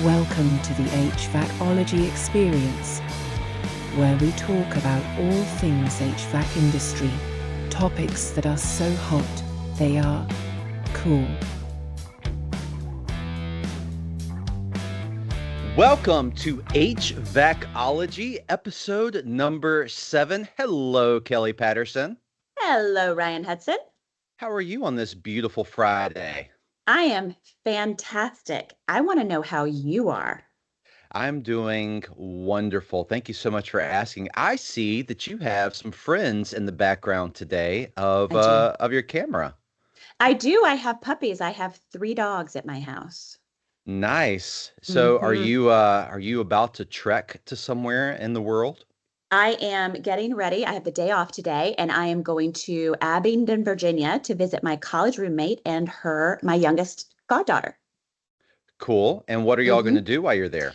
Welcome to the HVACology experience, where we talk about all things HVAC industry, topics that are so hot, they are cool. Welcome to HVACology, episode number 7. Hello, Kelly Patterson. Hello, Ryan Hudson. How are you on this beautiful Friday? I am fantastic. I want to know how you are. I'm doing wonderful. Thank you so much for asking. I see that you have some friends in the background today I do. of your camera. I do. I have puppies. I have 3 dogs at my house. Nice. So hmm are you about to trek to somewhere in the world? I am getting ready. I have the day off today, and I am going to Abingdon, Virginia to visit my college roommate and my youngest goddaughter. Cool. And what are y'all going to hmm do while you're there?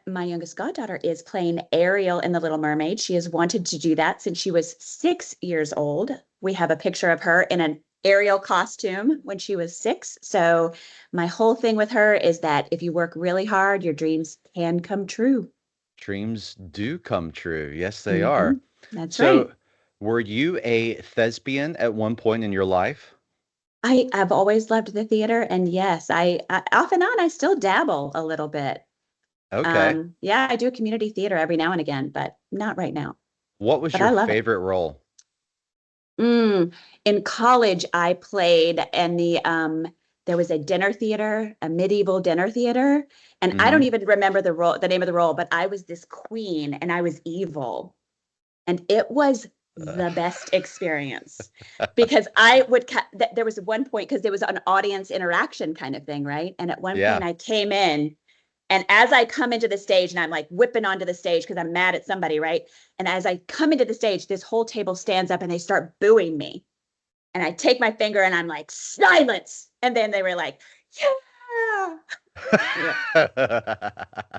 My youngest goddaughter is playing Ariel in The Little Mermaid. She has wanted to do that since she was 6 years old. We have a picture of her in an Ariel costume when she was 6. So my whole thing with her is that if you work really hard, your dreams can come true. Dreams do come true. Yes, they hmm are. That's So, right. were you a thespian at one point in your life? I've always loved the theater, and yes, I off and on I still dabble a little bit. Okay. Yeah, I do community theater every now and again, but not right now. What was But your I love it. favorite role? Mm. In college, I played in there was a dinner theater, a medieval dinner theater, and I don't Hmm. even remember the name of the role, but I was this queen and I was evil. And it was Uh, the best experience because I would there was one point because there was an audience interaction kind of thing, right? And at one point yeah. I came in, and as I come into the stage and I'm like whipping onto the stage because I'm mad at somebody, right? And as I come into the stage, this whole table stands up and they start booing me. And I take my finger and I'm like, silence. And then they were like, yeah. Yeah.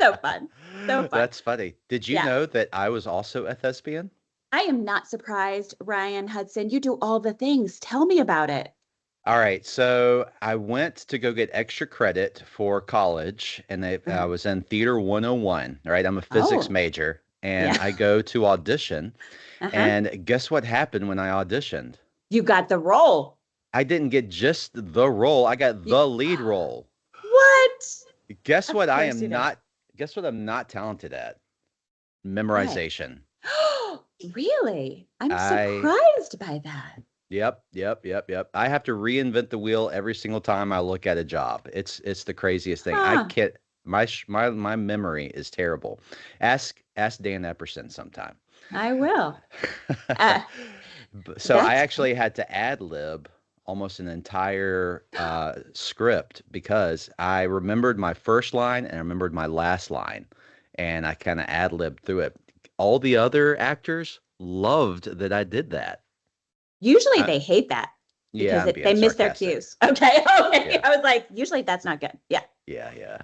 So fun. So fun. That's funny. Did you Yeah. know that I was also a thespian? I am not surprised, Ryan Hudson. You do all the things. Tell me about it. All right, so I went to go get extra credit for college, and I Uh-huh. was in Theater 101, right? I'm a physics Oh, major, and yeah. I go to audition, Uh-huh. and guess what happened when I auditioned? You got the role. I didn't get just the role, I got You, the lead role. what? Guess Of what I course you am did. not, guess what I'm not talented at? What? Memorization. Really? I'm I, surprised by that. yep. I have to reinvent the wheel every single time I look at a job. It's the craziest thing. I Huh. can't, my memory is terrible. Ask Dan Epperson sometime. I will. Uh, So I that's actually had to ad lib almost an entire script because I remembered my first line and I remembered my last line, and I kind of ad libbed through it. All the other actors loved that I did that. Usually I, they hate that yeah, because I'm they being miss their sarcastic. cues. Okay. Okay. Yeah, I was like, usually that's not good. Yeah. yeah.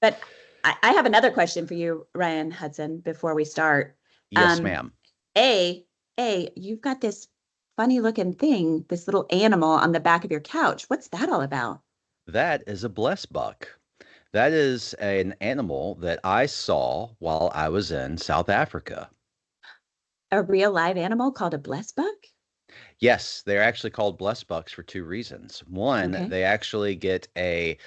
But I have another question for you, Ryan Hudson, before we start. Yes, Um, ma'am. A, you've got this funny looking thing, this little animal on the back of your couch. What's that all about? That is a blessed buck. That is an animal that I saw while I was in South Africa. A real live animal called a bless bug? Yes, they're actually called blessed bucks for two reasons. One, Okay. they actually get a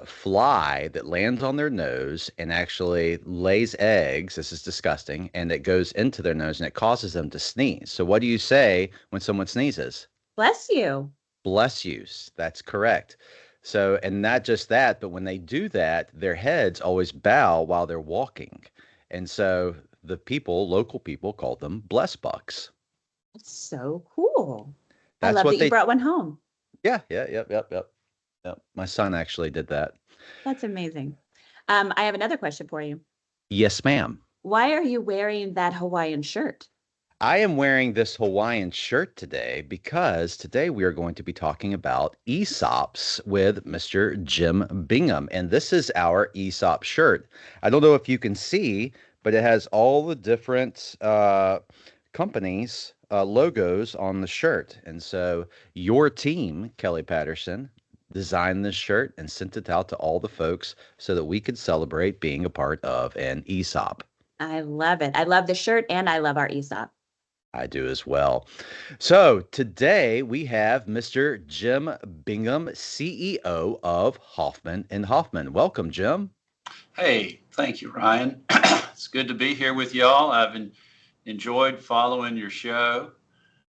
fly that lands on their nose and actually lays eggs. This is disgusting, and it goes into their nose and it causes them to sneeze. So, what do you say when someone sneezes? Bless you. Bless you. That's correct. So, and not just that, but when they do that, their heads always bow while they're walking. And so the people, local people, call them bless bucks. That's so cool. I That's love what that you they, brought one home. yep. My son actually did that. That's amazing. I have another question for you. Yes, ma'am. Why are you wearing that Hawaiian shirt? I am wearing this Hawaiian shirt today because today we are going to be talking about ESOPs with Mr. Jim Bingham. And this is our ESOP shirt. I don't know if you can see, but it has all the different companies' logos on the shirt. And so your team, Kelly Patterson, designed this shirt and sent it out to all the folks so that we could celebrate being a part of an ESOP. I love it. I love the shirt and I love our ESOP. I do as well. So today we have Mr. Jim Bingham, CEO of Hoffman Hoffman. Welcome, Jim. Hey, thank you, Ryan. It's good to be here with y'all. I've enjoyed following your show.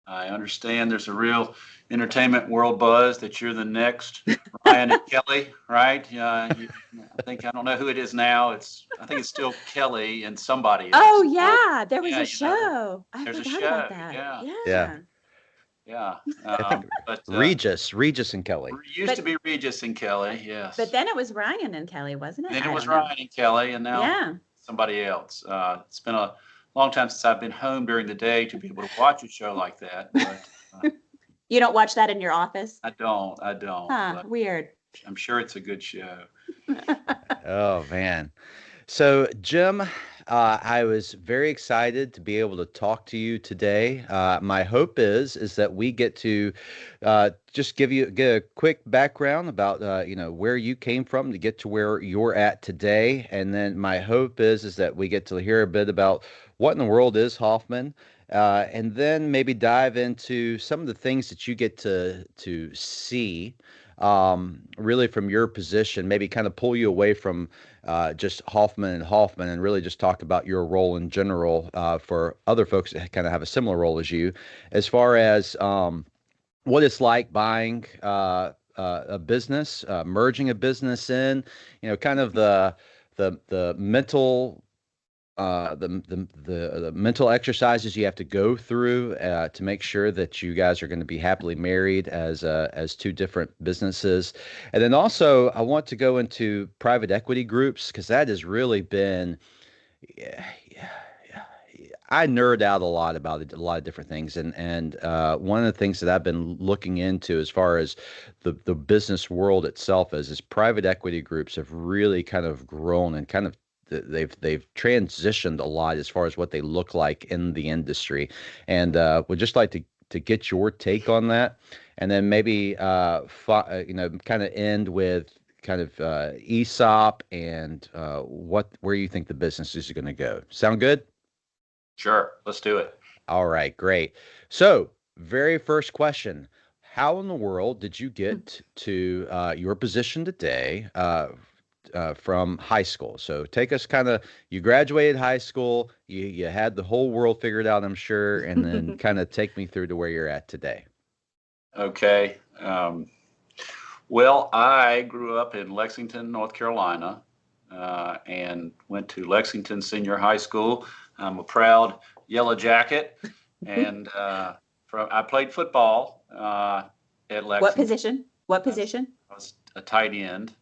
I understand there's a real entertainment world buzz that you're the next Ryan and Kelly, right? I don't know who it is now. I think it's still Kelly and somebody else. Oh yeah, there was Yeah, a show. I there's a forgot show. about that. Yeah. I think But Regis and Kelly. used to be Regis and Kelly, yes. But then it was Ryan and Kelly, wasn't it? Then I it was don't know. Ryan and Kelly, and now somebody else. It's been a long time since I've been home during the day to be able to watch a show like that. But You don't watch that in your office? I don't. Huh, weird. I'm sure it's a good show. Oh, man. So, Jim, I was very excited to be able to talk to you today. My hope is that we get to just get a quick background about where you came from to get to where you're at today, and then my hope is that we get to hear a bit about what in the world is Hoffman, and then maybe dive into some of the things that you get to see. Really from your position, maybe kind of pull you away from just Hoffman and really just talk about your role in general for other folks that kind of have a similar role as you, as far as what it's like buying a business, merging a business in, kind of the mental the mental exercises you have to go through to make sure that you guys are going to be happily married as two different businesses. And then also I want to go into private equity groups, because that has really been, I nerd out a lot about it, a lot of different things. And one of the things that I've been looking into as far as the business world itself is private equity groups have really kind of grown and kind of they've transitioned a lot as far as what they look like in the industry, and would just like to get your take on that, and then maybe kind of end with kind of ESOP and where you think the business is going to go. Sound good? Sure, let's do it. All right, great. So, very first question: how in the world did you get to your position today? From high school. So take us you graduated high school, you had the whole world figured out, I'm sure, and then kind of take me through to where you're at today. Okay. Well, I grew up in Lexington, North Carolina, and went to Lexington Senior High School. I'm a proud Yellow Jacket, and I played football at Lexington. What position? I was a tight end.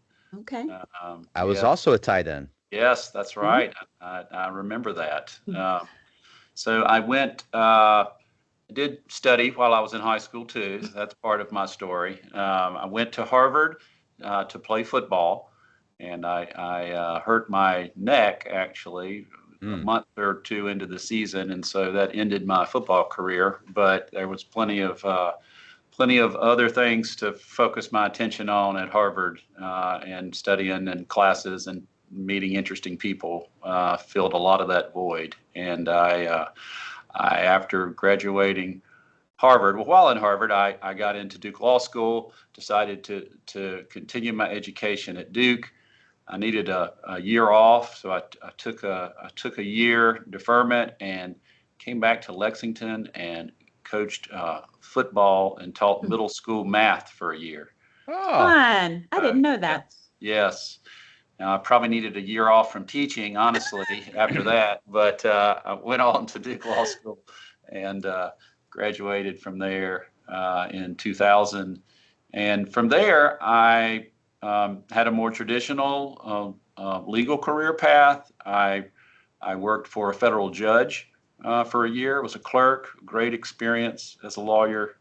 Okay. I was also a tight end. Yes, that's right. I remember that. So I did study while I was in high school too. That's part of my story. I went to Harvard to play football, and I hurt my neck actually a month or two into the season, and so that ended my football career. But there was plenty of other things to focus my attention on at Harvard, and studying and classes and meeting interesting people filled a lot of that void. And I after graduating Harvard, while in Harvard, I got into Duke Law School, decided to continue my education at Duke. I needed a year off, so I took a year deferment and came back to Lexington and coached football and taught middle school math for a year. Oh, fun! I didn't know that. Yes. Now, I probably needed a year off from teaching, honestly, after that. But I went on to Duke Law School and graduated from there in 2000. And from there, I had a more traditional legal career path. I worked for a federal judge for a year. Was a clerk, great experience as a lawyer.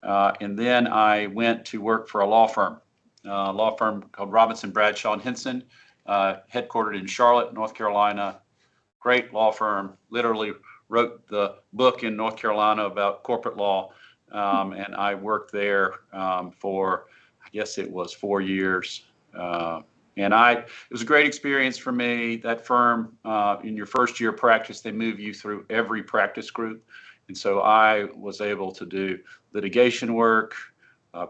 And then I went to work for a law firm called Robinson, Bradshaw and Henson, headquartered in Charlotte, North Carolina. Great law firm. Literally wrote the book in North Carolina about corporate law. And I worked there for guess it was 4 years. And it was a great experience for me. That firm, in your first year of practice, they move you through every practice group. And so I was able to do litigation work,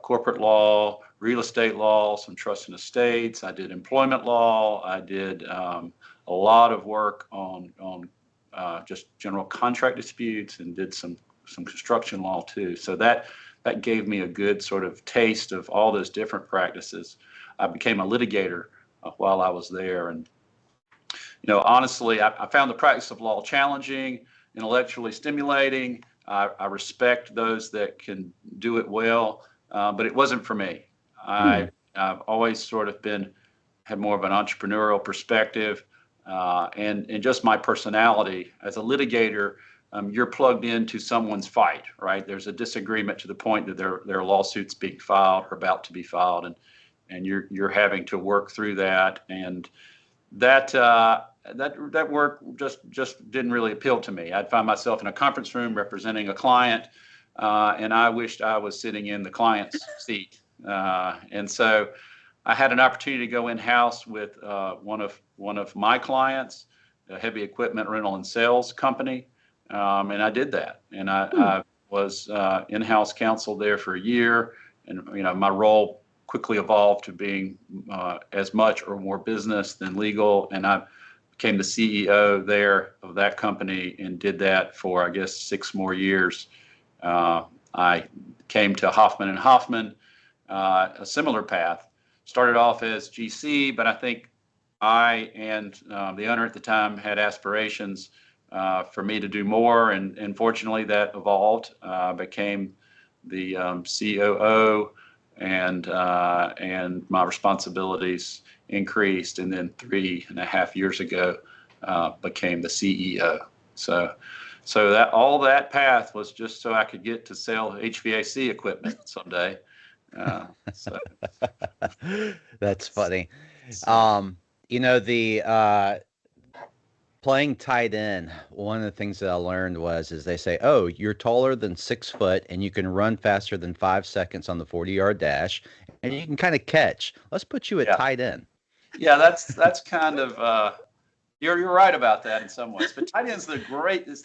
corporate law, real estate law, some trust and estates. I did employment law. I did a lot of work on just general contract disputes, and did some construction law too. So that gave me a good sort of taste of all those different practices. I became a litigator while I was there. And, honestly, I found the practice of law challenging, intellectually stimulating. I respect those that can do it well, but it wasn't for me. I've always sort of had more of an entrepreneurial perspective, and just my personality as a litigator. You're plugged into someone's fight, right? There's a disagreement to the point that there are lawsuits being filed or about to be filed, and you're having to work through that, and that work just didn't really appeal to me. I'd find myself in a conference room representing a client, and I wished I was sitting in the client's seat. And so I had an opportunity to go in-house with one of my clients, a heavy equipment rental and sales company, and I did that. And I was in-house counsel there for a year, and my role quickly evolved to being as much or more business than legal, and I became the CEO there of that company and did that for, I guess, 6 more years. I came to Hoffman Hoffman, a similar path. Started off as GC, but I think I and the owner at the time had aspirations for me to do more, and fortunately that evolved. Became the COO, and my responsibilities increased, and then 3.5 years ago became the CEO. So that all that path was just so I could get to sell HVAC equipment someday. That's funny. The playing tight end, one of the things that I learned is they say, oh, you're taller than 6 foot and you can run faster than 5 seconds on the 40-yard dash, and you can kind of catch. Let's put you at tight end. Yeah, that's kind of you're right about that in some ways. But tight end's the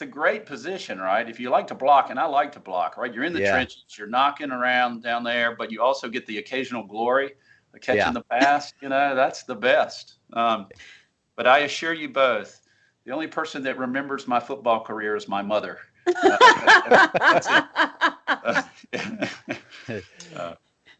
great position, right? If you like to block, and I like to block, right? You're in the trenches, you're knocking around down there, but you also get the occasional glory of catching the pass. That's the best. But I assure you both, the only person that remembers my football career is my mother. That's it.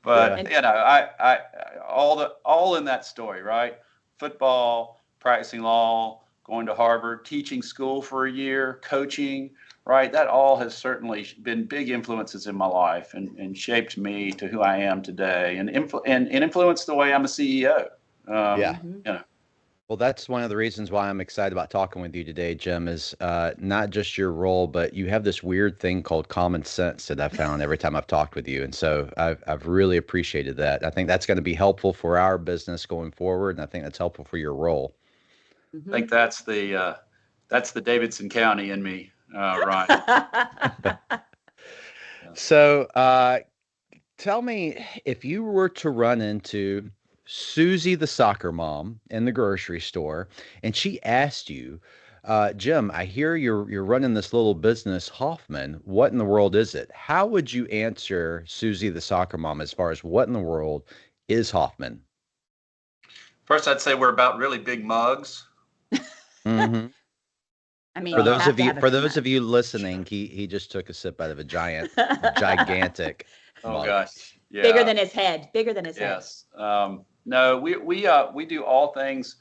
But I all in that story, right? Football, practicing law, going to Harvard, teaching school for a year, coaching, right? That all has certainly been big influences in my life, and shaped me to who I am today, and influenced the way I'm a CEO. Well, that's one of the reasons why I'm excited about talking with you today, Jim, is not just your role, but you have this weird thing called common sense that I've found every time I've talked with you. And so I've really appreciated that. I think that's going to be helpful for our business going forward, and I think that's helpful for your role. I think that's the Davidson County in me, Ryan. So tell me, if you were to run into Susie, the soccer mom, in the grocery store, and she asked you, Jim, I hear you're running this little business, Hoffman. What in the world is it? How would you answer Susie, the soccer mom, as far as what in the world is Hoffman? First, I'd say we're about really big mugs. Mm-hmm. I mean, for those of you listening, he just took a sip out of a gigantic mug. Gosh, yeah. Bigger than his head. Yes. No, we do all things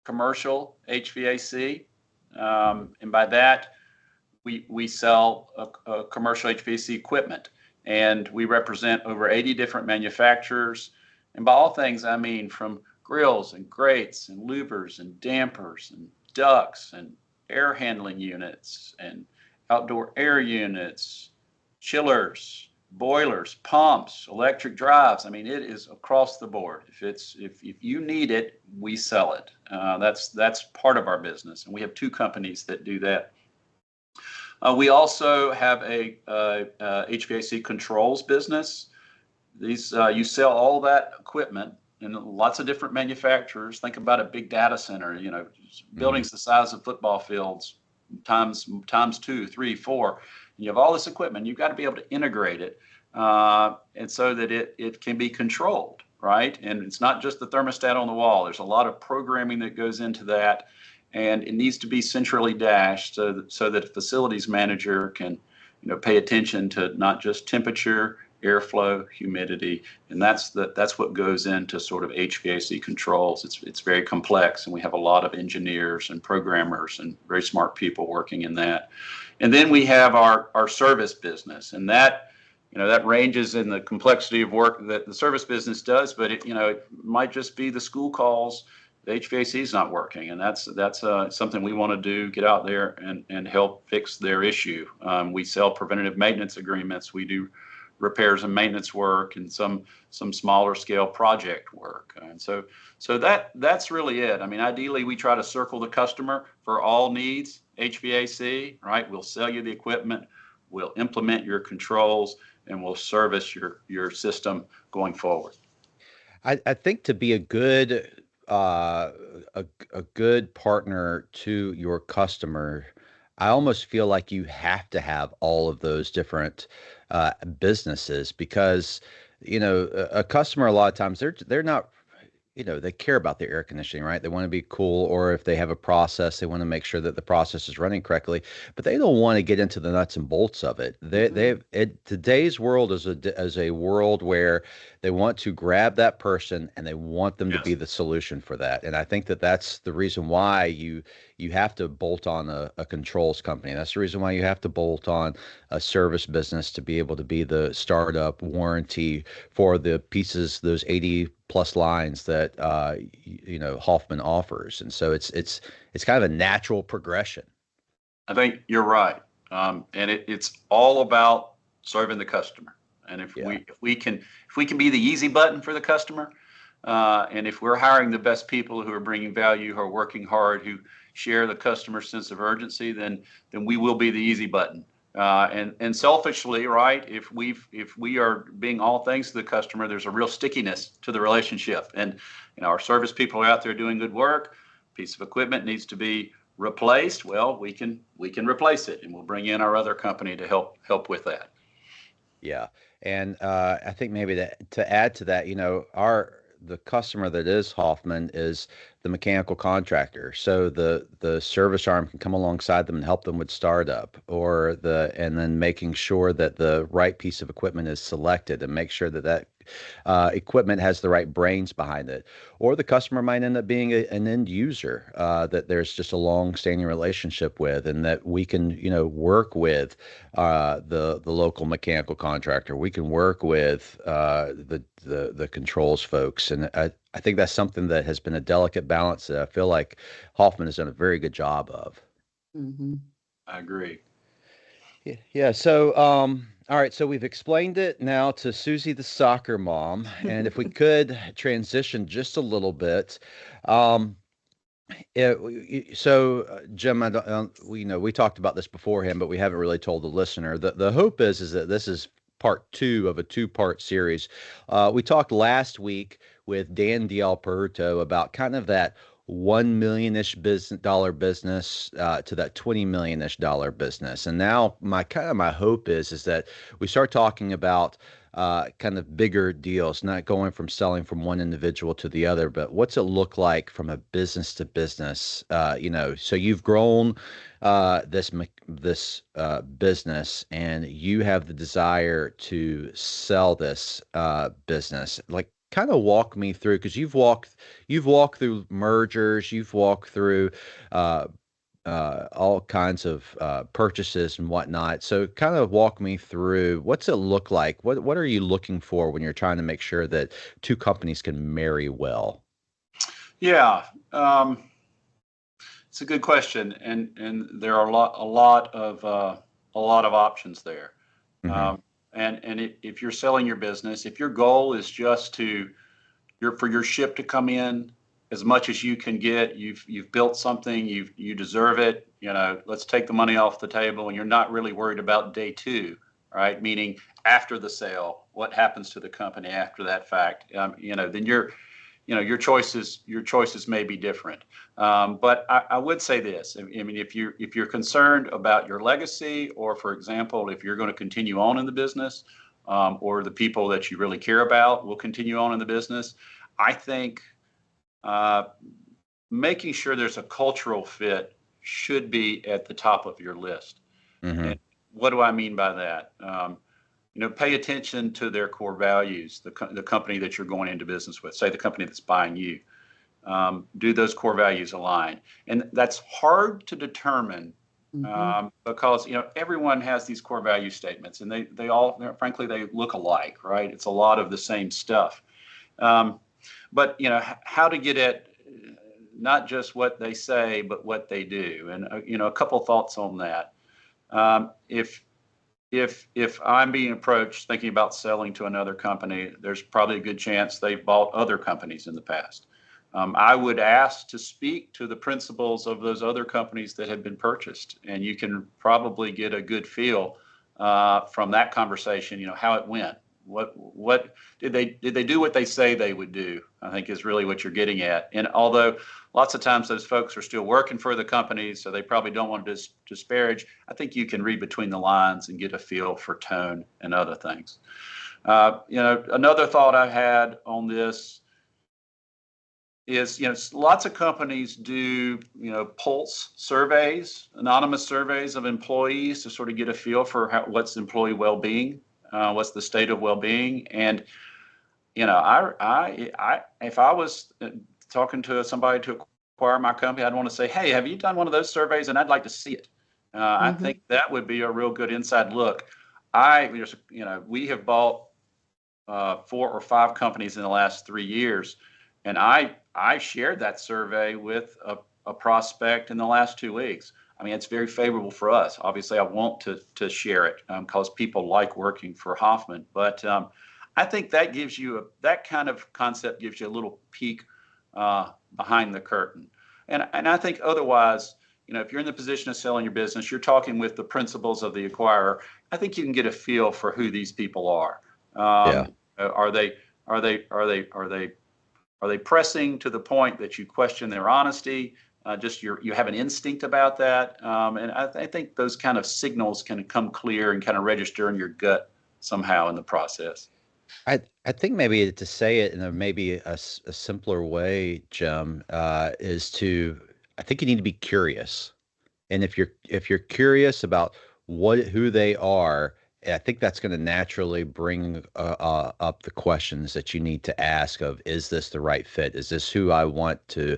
commercial HVAC, and by that we sell a commercial HVAC equipment, and we represent over 80 different manufacturers. And by all things, I mean from grills and grates and louvers and dampers and ducts and air handling units and outdoor air units, chillers, boilers, pumps, electric drives. I mean, it is across the board. If you need it, we sell it. That's part of our business, and we have 2 companies that do that. We also have a HVAC controls business these you sell all that equipment and lots of different manufacturers. Think about a big data center, buildings the size of football fields times 2, 3, 4. And you have all this equipment. You've got to be able to integrate it, and so that it can be controlled, right? And it's not just the thermostat on the wall. There's a lot of programming that goes into that, and it needs to be centrally dashed so that a facilities manager can, pay attention to not just temperature, airflow, humidity, and that's what goes into sort of HVAC controls. It's very complex, and we have a lot of engineers and programmers and very smart people working in that. And then we have our service business, and that ranges in the complexity of work that the service business does, but it might just be the school calls. The HVAC is not working, and that's something we want to do, get out there and help fix their issue. We sell preventative maintenance agreements. We do repairs and maintenance work and some smaller scale project work. And so that's really it. I mean, ideally, we try to circle the customer for all needs, HVAC, right? We'll sell you the equipment, we'll implement your controls, and we'll service your system going forward. I think to be a good partner to your customer, I almost feel like you have to have all of those different businesses, because a customer, a lot of times they're not, they care about their air conditioning, right? They want to be cool, or if they have a process, they want to make sure that the process is running correctly, but they don't want to get into the nuts and bolts of it. Today's world is a world where they want to grab that person and they want them to be the solution for that. And I think that that's the reason why you have to bolt on a controls company. That's the reason why you have to bolt on a service business to be able to be the startup warranty for the pieces, those 80 plus lines that Hoffman offers. And so it's kind of a natural progression. I think you're right, and it's all about serving the customer. And if we can be the easy button for the customer, and if we're hiring the best people who are bringing value, who are working hard, who share the customer sense of urgency, then we will be the easy button. And selfishly, right, if we are being all things to the customer, there's a real stickiness to the relationship. And our service people are out there doing good work. Piece of equipment needs to be replaced. Well, we can replace it, and we'll bring in our other company to help with that. Yeah, and I think maybe to add to that, the customer that is Hoffman is the mechanical contractor. So the service arm can come alongside them and help them with startup, and then making sure that the right piece of equipment is selected and make sure that equipment has the right brains behind it. Or the customer might end up being an end user that there's just a long-standing relationship with, and that we can work with the local mechanical contractor. We can work with the controls folks, and I think that's something that has been a delicate balance that I feel like Hoffman has done a very good job of. Mm-hmm. I agree. Yeah. So, all right. So we've explained it now to Susie, the soccer mom, and if we could transition just a little bit. Jim, we talked about this beforehand, but we haven't really told the listener. The hope is that this is part 2 of a 2-part series. We talked last week with Dan D'Alperto about kind of that $1 million-ish dollar business to that $20 million-ish dollar business. And now my hope is that we start talking about kind of bigger deals, not going from selling from one individual to the other, but what's it look like from a business to business? So you've grown this business, and you have the desire to sell this business. Like, kind of walk me through, because you've walked through mergers, you've walked through all kinds of purchases and whatnot. So kind of walk me through, what's it look like? What are you looking for when you're trying to make sure that two companies can marry well? Yeah, it's a good question, and there are a lot of options there. Mm-hmm. And if you're selling your business, if your goal is just for your ship to come in as much as you can get, you've built something, you deserve it. Let's take the money off the table, and you're not really worried about day 2 right? Meaning after the sale, what happens to the company after that fact? Then your choices may be different. But I would say this. I mean, if you're concerned about your legacy, or for example, if you're going to continue on in the business, or the people that you really care about will continue on in the business, I think making sure there's a cultural fit should be at the top of your list. Mm-hmm. And what do I mean by that? Pay attention to their core values, the company that you're going into business with, say the company that's buying you. Do those core values align? And that's hard to determine because everyone has these core value statements, and they all, frankly, they look alike, right? It's a lot of the same stuff. But how to get at not just what they say, but what they do. And a couple thoughts on that. If I'm being approached thinking about selling to another company, there's probably a good chance they've bought other companies in the past. I would ask to speak to the principals of those other companies that have been purchased, and you can probably get a good feel from that conversation, how it went. What did they do what they say they would do, I think is really what you're getting at. And although lots of times those folks are still working for the companies, so they probably don't want to disparage, I think you can read between the lines and get a feel for tone and other things. Another thought I had on this is, lots of companies do, pulse surveys, anonymous surveys of employees to sort of get a feel for what's employee well-being, what's the state of well-being. And, if I was talking to somebody to acquire my company, I'd want to say, hey, have you done one of those surveys? And I'd like to see it. I think that would be a real good inside look. We have bought 4 or 5 companies in the last 3 years. And I shared that survey with a prospect in the last 2 weeks. I mean, it's very favorable for us. Obviously, I want to share it because people like working for Hoffman. But I think that gives you that kind of concept gives you a little peek behind the curtain. And I think otherwise, if you're in the position of selling your business, you're talking with the principals of the acquirer. I think you can get a feel for who these people are. Are they pressing to the point that you question their honesty? You have an instinct about that, and I think those kind of signals can come clear and kind of register in your gut somehow in the process. I think maybe to say it in maybe a simpler way, Jim, is I think you need to be curious, and if you're curious about who they are, I think that's going to naturally bring up the questions that you need to ask of, is this the right fit? Is this who I want to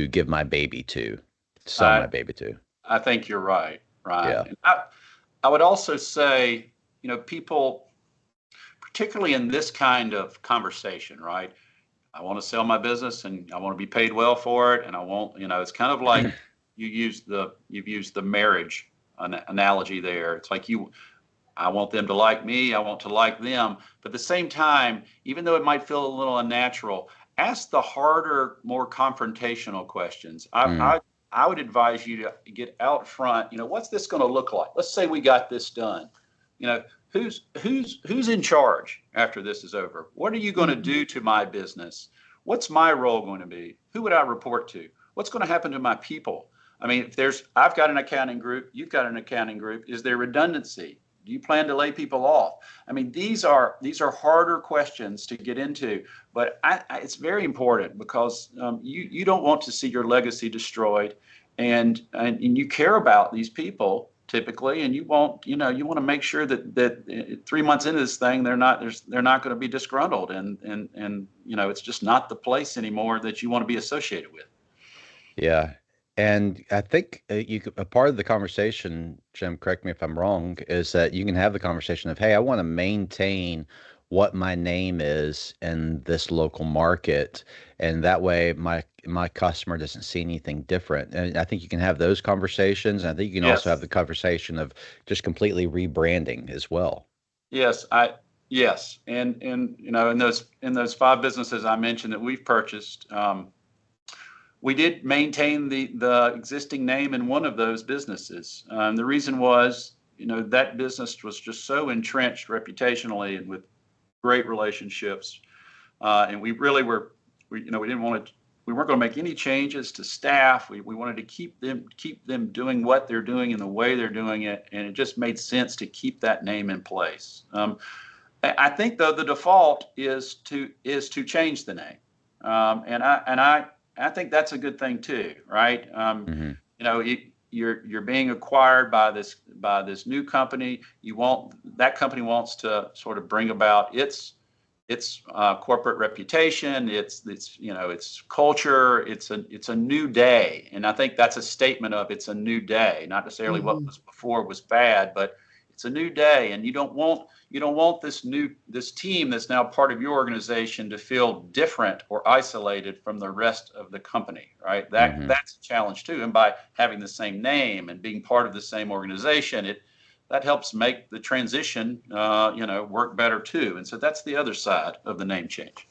give my baby to, sell my baby to? I think you're right, Ryan. Yeah. And I would also say, people, particularly in this kind of conversation, right? I want to sell my business and I want to be paid well for it. And I won't, it's kind of like you've used the marriage analogy there. It's like I want them to like me. I want to like them. But at the same time, even though it might feel a little unnatural, ask the harder, more confrontational questions. I would advise you to get out front. What's this going to look like? Let's say we got this done. Who's in charge after this is over? What are you going to do to my business? What's my role going to be? Who would I report to? What's going to happen to my people? I mean, I've got an accounting group. You've got an accounting group. Is there redundancy? Do you plan to lay people off? I mean, these are harder questions to get into, but it's very important because you don't want to see your legacy destroyed, and you care about these people typically, and you want to make sure that 3 months into this thing they're not going to be disgruntled, and it's just not the place anymore that you want to be associated with. Yeah. And I think a part of the conversation, Jim, correct me if I'm wrong, is that you can have the conversation of, hey, I want to maintain what my name is in this local market, and that way my customer doesn't see anything different. And I think you can have those conversations. And I think you can also have the conversation of just completely rebranding as well. Yes, and in those 5 businesses I mentioned that we've purchased. We did maintain the existing name in one of those businesses. The reason was, that business was just so entrenched reputationally and with great relationships. And we really were, we didn't want to, we weren't going to make any changes to staff. We wanted to keep them doing what they're doing and the way they're doing it. And it just made sense to keep that name in place. I think though the default is to change the name. And I think that's a good thing too, right? You're being acquired by this new company. That company wants to sort of bring about its corporate reputation, its culture. It's a new day, and I think that's a statement of it's a new day. Not necessarily what was before was bad, but it's a new day, and you don't want this team that's now part of your organization to feel different or isolated from the rest of the company, right? That's a challenge too. And by having the same name and being part of the same organization, that helps make the transition, work better too. And so that's the other side of the name change.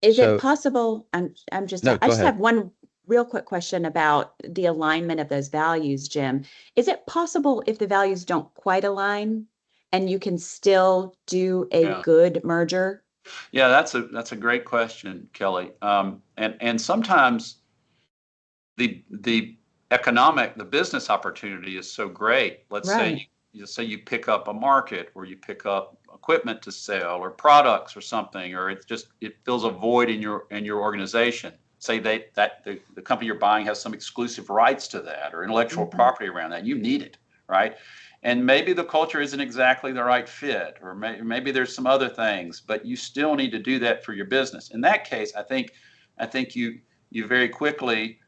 Is it possible? I just ahead. have one real quick question about the alignment of those values, Jim. Is it possible if the values don't quite align and you can still do a good merger? Yeah, that's a great question, Kelly. And sometimes the business opportunity is so great. Let's say you pick up a market, or you pick up equipment to sell, or products or something, or it fills a void in your organization. Say that the company you're buying has some exclusive rights to that or intellectual property around that. You need it, right? And maybe the culture isn't exactly the right fit, or maybe there's some other things, but you still need to do that for your business. In that case, I think you very quickly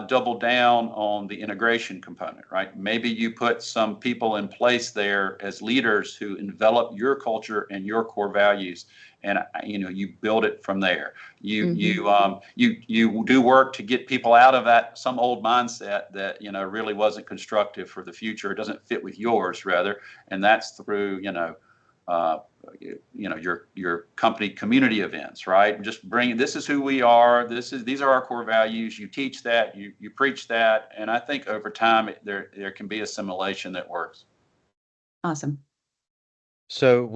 double down on the integration component, right? Maybe you put some people in place there as leaders who envelop your culture and your core values, and you build it from there. You do work to get people out of some old mindset that really wasn't constructive for the future. It doesn't fit with yours, rather, and that's through your company community events, right? Just this is who we are. These are our core values. You teach that, you preach that, and I think over time there can be assimilation that works. Awesome. So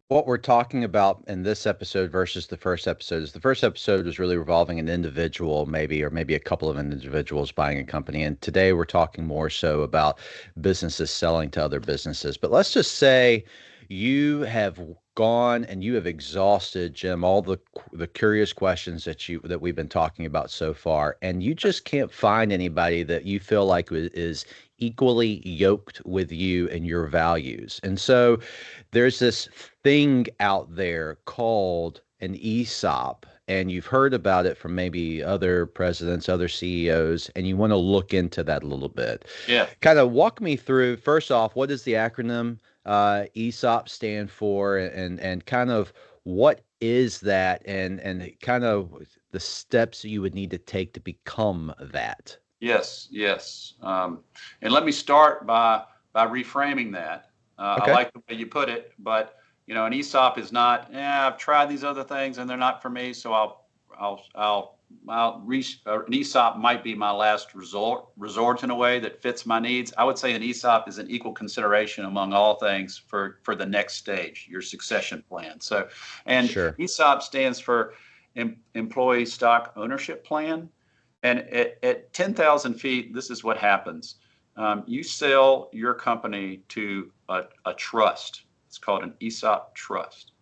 what we're talking about in this episode versus the first episode is the first episode was really revolving an individual, maybe a couple of individuals buying a company. And today we're talking more so about businesses selling to other businesses. But let's just say you have gone and you have exhausted, Jim, all the curious questions that we've been talking about so far, and you just can't find anybody that you feel like is equally yoked with you and your values. And so there's this thing out there called an ESOP, and you've heard about it from maybe other presidents, other CEOs, and you want to look into that a little bit. Yeah. Kind of walk me through, first off, what does the acronym ESOP stand for, and kind of what is that, and kind of the steps you would need to take to become that? Yes. And let me start by reframing that. Okay. I like the way you put it, but an ESOP is not, I've tried these other things and they're not for me, so an ESOP might be my last resort in a way that fits my needs. I would say an ESOP is an equal consideration among all things for the next stage, your succession plan. So, and Sure. ESOP stands for Employee Stock Ownership Plan. And at 10,000 feet, this is what happens. You sell your company to a trust. It's called an ESOP trust.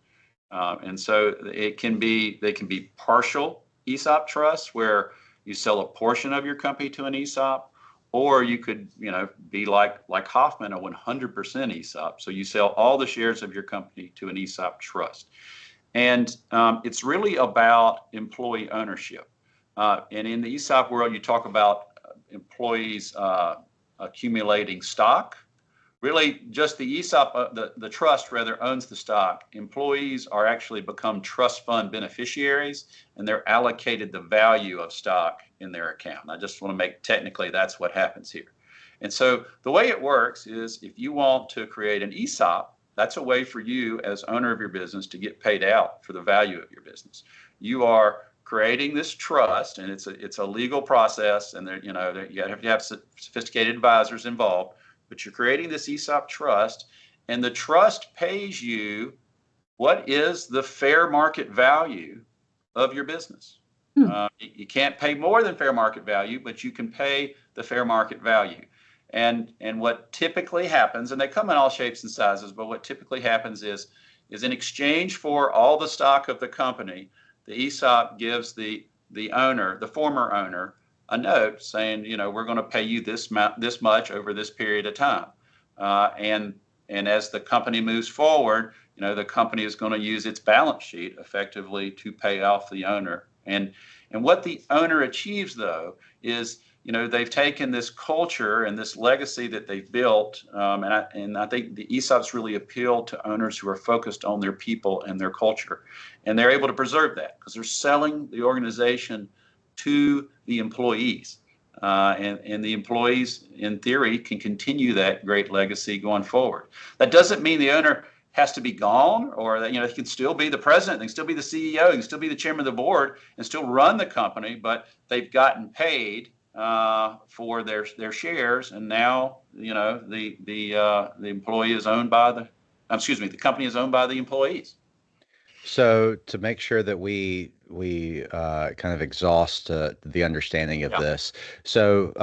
And so they can be partial ESOP trusts where you sell a portion of your company to an ESOP, or you could, be like Hoffman, a 100% ESOP. So you sell all the shares of your company to an ESOP trust. And it's really about employee ownership. And in the ESOP world, you talk about employees accumulating stock. Really, just the ESOP, the trust rather, owns the stock. Employees are actually become trust fund beneficiaries, and they're allocated the value of stock in their account. I just want to make technically that's what happens here. And so the way it works is if you want to create an ESOP, that's a way for you as owner of your business to get paid out for the value of your business. You are creating this trust, and it's a legal process, and there, you have to have sophisticated advisors involved, but you're creating this ESOP trust, and the trust pays you what is the fair market value of your business. You can't pay more than fair market value, but you can pay the fair market value. And what typically happens, and they come in all shapes and sizes, but what typically happens is in exchange for all the stock of the company, the ESOP gives the owner, the former owner, a note saying, we're going to pay you this much over this period of time. And as the company moves forward, the company is going to use its balance sheet effectively to pay off the owner. And what the owner achieves, though, is they've taken this culture and this legacy that they've built, and I think the ESOPs really appeal to owners who are focused on their people and their culture, and they're able to preserve that because they're selling the organization to the employees, and the employees, in theory, can continue that great legacy going forward. That doesn't mean the owner has to be gone, or that he can still be the president, they can still be the CEO, he can still be the chairman of the board, and still run the company, but they've gotten paid for their shares, and now the employee is owned by the company is owned by the employees. So to make sure that we kind of exhaust the understanding of this, so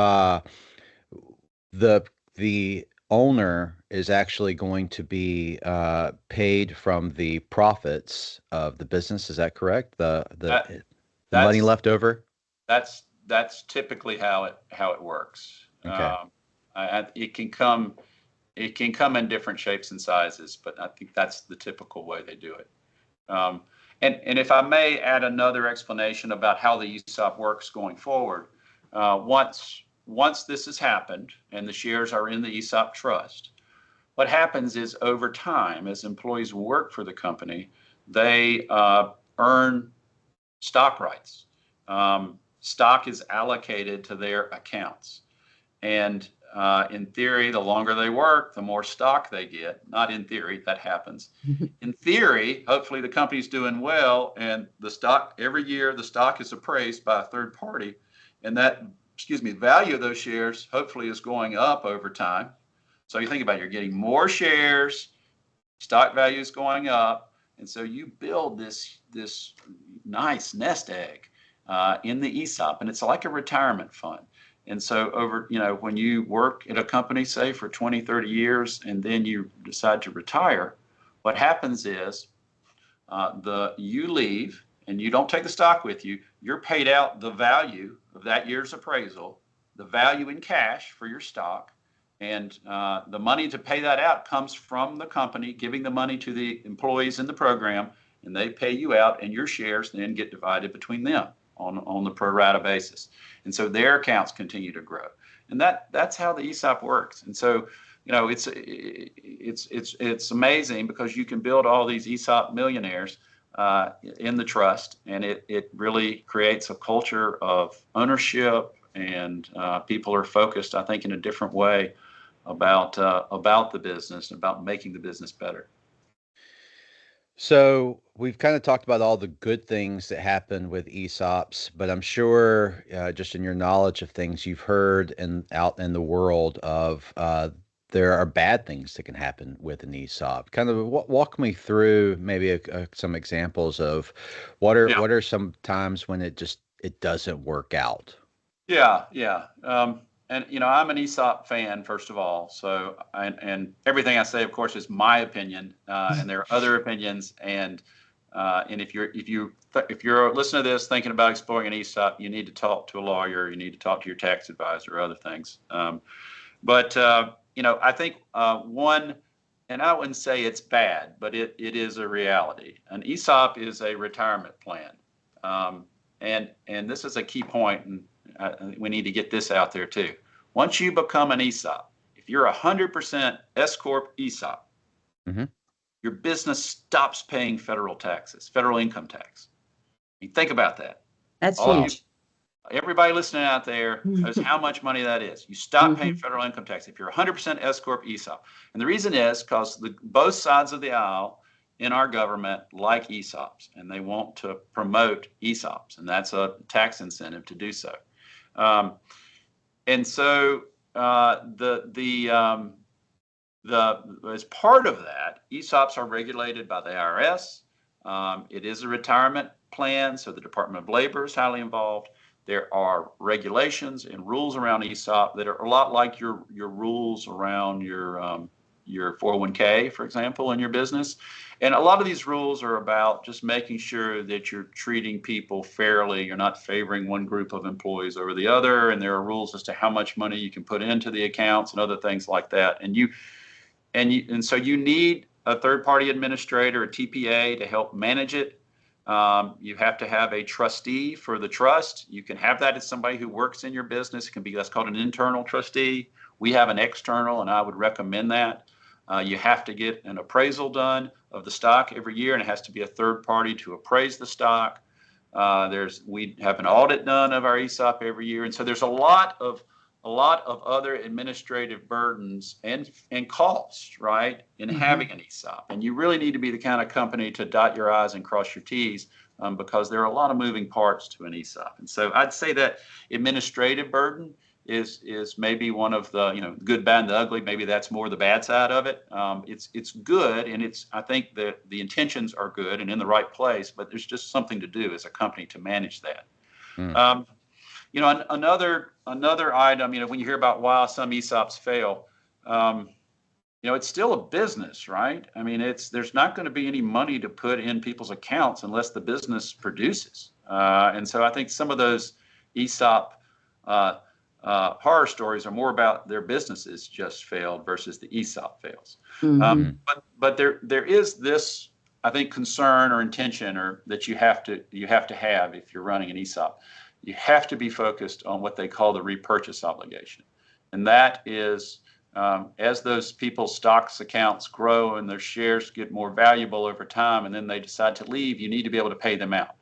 the owner is actually going to be paid from the profits of the business. Is that correct? The money left over. That's typically how it works. Okay. It can come in different shapes and sizes, but I think that's the typical way they do it. And if I may add another explanation about how the ESOP works going forward, once this has happened and the shares are in the ESOP trust, what happens is over time, as employees work for the company, they earn stock rights. Stock is allocated to their accounts. And in theory, the longer they work, the more stock they get. Not in theory, that happens. In theory, hopefully the company's doing well, and the stock, every year, the stock is appraised by a third party, and that, value of those shares hopefully is going up over time. So you think about it, you're getting more shares, stock value is going up, and so you build this nice nest egg in the ESOP, and it's like a retirement fund. And so when you work at a company, say for 20, 30 years, and then you decide to retire, what happens is you leave and you don't take the stock with you. You're paid out the value of that year's appraisal, the value in cash for your stock, and the money to pay that out comes from the company giving the money to the employees in the program, and they pay you out, and your shares then get divided between them on the pro rata basis. And so their accounts continue to grow. And that's how the ESOP works. And so, it's amazing because you can build all these ESOP millionaires in the trust, and it really creates a culture of ownership, and people are focused, I think, in a different way about the business, about making the business better. So we've kind of talked about all the good things that happen with ESOPs, but I'm sure just in your knowledge of things you've heard out in the world of there are bad things that can happen with an ESOP. Kind of walk me through maybe some examples of what are some times when it doesn't work out. Yeah. And I'm an ESOP fan, first of all. So, and everything I say, of course, is my opinion, and there are other opinions. And if you're listening to this, thinking about exploring an ESOP, you need to talk to a lawyer. You need to talk to your tax advisor, or other things. But I think one, and I wouldn't say it's bad, but it is a reality. An ESOP is a retirement plan, and this is a key point, and we need to get this out there too. Once you become an ESOP, if you're 100% S Corp ESOP, your business stops paying federal taxes, federal income tax. I mean, think about that. That's huge. Everybody listening out there knows how much money that is. You stop paying federal income tax if you're 100% S Corp ESOP. And the reason is because both sides of the aisle in our government like ESOPs, and they want to promote ESOPs, and that's a tax incentive to do so. And so as part of that, ESOPs are regulated by the IRS. It is a retirement plan, so the Department of Labor is highly involved. There are regulations and rules around ESOP that are a lot like your rules around your 401k, for example, in your business. And a lot of these rules are about just making sure that you're treating people fairly. You're not favoring one group of employees over the other. And there are rules as to how much money you can put into the accounts and other things like that. And so you need a third-party administrator, a TPA, to help manage it. You have to have a trustee for the trust. You can have that as somebody who works in your business. It can be, that's called an internal trustee. We have an external, and I would recommend that. You have to get an appraisal done of the stock every year, and it has to be a third party to appraise the stock. We have an audit done of our ESOP every year, and so there's a lot of other administrative burdens and costs, right, in having an ESOP. And you really need to be the kind of company to dot your I's and cross your T's, because there are a lot of moving parts to an ESOP. And so I'd say that administrative burden is maybe one of the, good, bad, and the ugly. Maybe that's more the bad side of it. It's good, and I think that the intentions are good and in the right place, but there's just something to do as a company to manage that. Another item, when you hear about why some ESOPs fail, it's still a business, right? I mean, there's not going to be any money to put in people's accounts unless the business produces. And so I think some of those ESOP horror stories are more about their businesses just failed versus the ESOP fails. But there is this, I think, concern or intention that you have to have if you're running an ESOP. You have to be focused on what they call the repurchase obligation. And that is, as those people's stocks accounts grow and their shares get more valuable over time, and then they decide to leave, you need to be able to pay them out.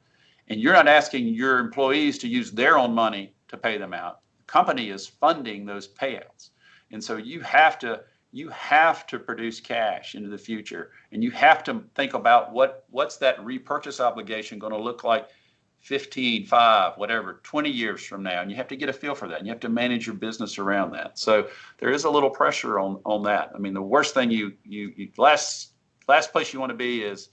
And you're not asking your employees to use their own money to pay them out. The company is funding those payouts. And so you have to produce cash into the future, and you have to think about what's that repurchase obligation going to look like 15, 5, whatever, 20 years from now. And you have to get a feel for that. And you have to manage your business around that. So there is a little pressure on that. I mean, the worst thing last place you want to be is,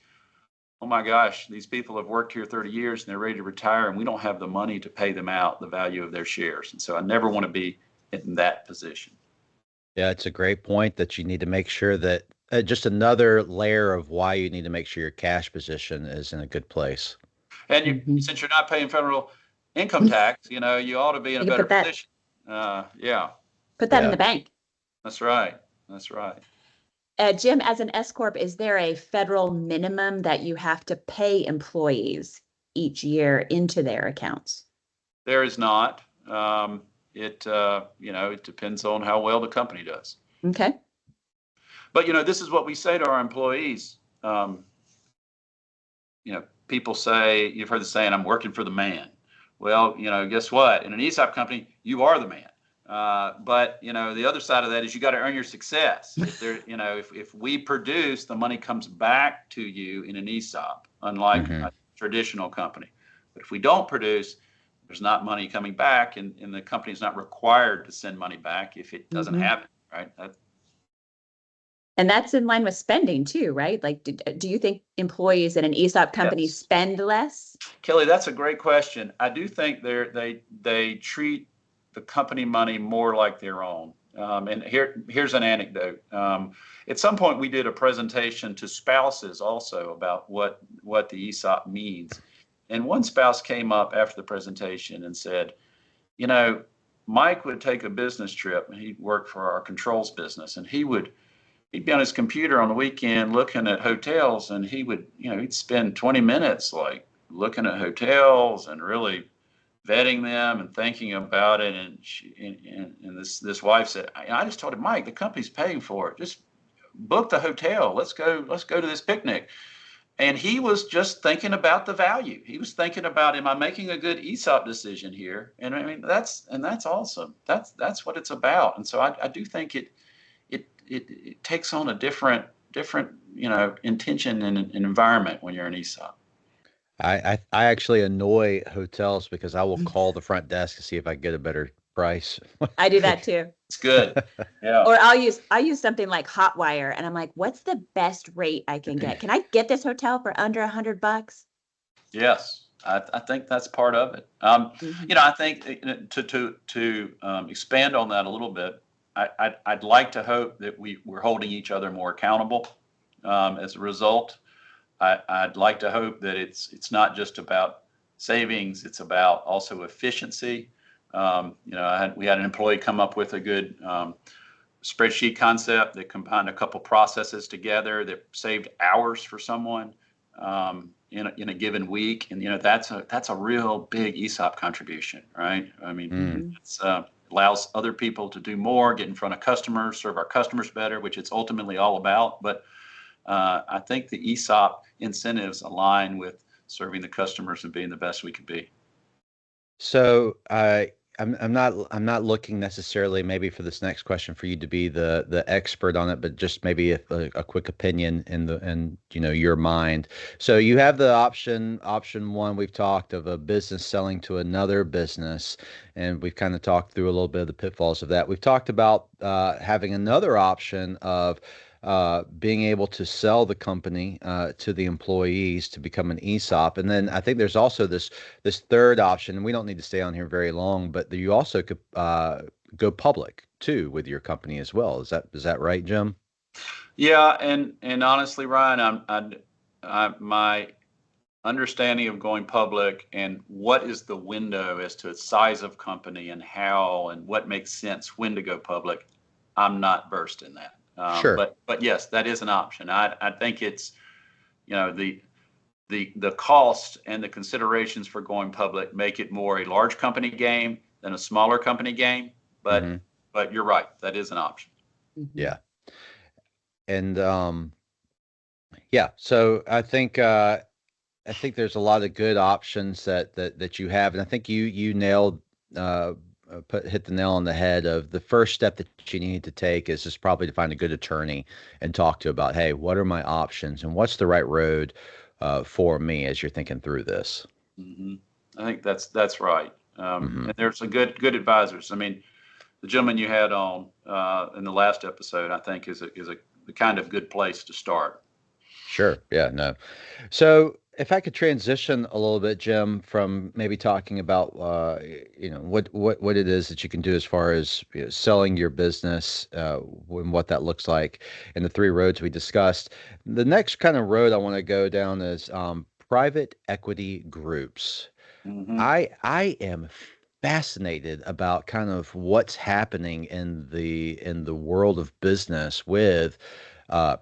oh my gosh, these people have worked here 30 years and they're ready to retire, and we don't have the money to pay them out the value of their shares. And so I never want to be in that position. Yeah, it's a great point that you need to make sure that just another layer of why you need to make sure your cash position is in a good place. And since you're not paying federal income tax, you ought to be in a better position. Put that in the bank. That's right. That's right. Jim, as an S Corp, is there a federal minimum that you have to pay employees each year into their accounts? There is not. It depends on how well the company does. Okay. But, this is what we say to our employees. People say, you've heard the saying, I'm working for the man. Well, guess what? In an ESOP company, you are the man. But the other side of that is you got to earn your success. If we produce, the money comes back to you in an ESOP, unlike a traditional company. But if we don't produce, there's not money coming back, and the company is not required to send money back if it doesn't have it, right? And that's in line with spending too, right? Like, do you think employees in an ESOP company spend less? Kelly, that's a great question. I do think they treat the company money more like their own. And here's an anecdote. At some point, we did a presentation to spouses also about what the ESOP means. And one spouse came up after the presentation and said, Mike would take a business trip, and he'd work for our controls business, and he'd be on his computer on the weekend looking at hotels, and he'd spend 20 minutes like looking at hotels and really vetting them and thinking about it. And this wife said, I just told him, Mike, the company's paying for it. Just book the hotel. Let's go to this picnic. And he was just thinking about the value. He was thinking about, am I making a good ESOP decision here? And I mean, that's awesome. That's what it's about. And so I do think it takes on a different intention and an environment when you're an ESOP. I actually annoy hotels because I will call the front desk to see if I can get a better price. I do that too. It's good. Yeah. Or I use something like Hotwire, and I'm like, what's the best rate I can get? Can I get this hotel for under $100? Yes, I think that's part of it. I think to expand on that a little bit, I'd like to hope that we're holding each other more accountable. As a result, I'd like to hope that it's not just about savings; it's about also efficiency. We had an employee come up with a good spreadsheet concept that combined a couple processes together that saved hours for someone in a given week, and that's a real big ESOP contribution, right? I mean, it's allows other people to do more, get in front of customers, serve our customers better, which it's ultimately all about. But I think the ESOP incentives align with serving the customers and being the best we can be. So I'm not looking necessarily maybe for this next question for you to be the expert on it, but just maybe a quick opinion in your mind. So you have the option one we've talked of a business selling to another business, and we've kind of talked through a little bit of the pitfalls of that. We've talked about having another option of being able to sell the company to the employees to become an ESOP. And then I think there's also this third option, and we don't need to stay on here very long, but you also could go public too with your company as well. Is that right, Jim? Yeah, and honestly, Ryan, my understanding of going public and what is the window as to size of company and how and what makes sense when to go public, I'm not versed in that. Sure. But yes, that is an option. I think it's, the cost and the considerations for going public make it more a large company game than a smaller company game. But but you're right, that is an option. Yeah. And so I think there's a lot of good options that you have, and I think you nailed hit the nail on the head of the first step that you need to take is just probably to find a good attorney and talk to about, hey, what are my options and what's the right road for me as you're thinking through this. I think that's right. And there's some good advisors. I mean, the gentleman you had on in the last episode, I think is a kind of good place to start. Sure. Yeah. No. So if I could transition a little bit, Jim, from maybe talking about what it is that you can do as far as selling your business and what that looks like, and the three roads we discussed. The next kind of road I want to go down is private equity groups. I am fascinated about kind of what's happening in the world of business with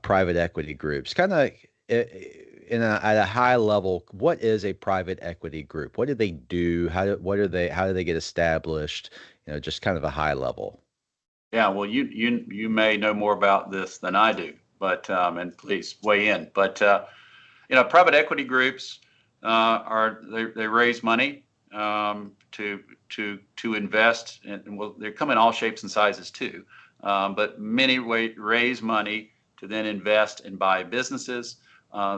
private equity groups. Kind of at a high level, what is a private equity group? What do they do? How do they get established? Just kind of a high level. Yeah, well, you may know more about this than I do, but and please weigh in. But private equity groups they raise money to invest, and well, they come in all shapes and sizes too. But many raise money to then invest and buy businesses.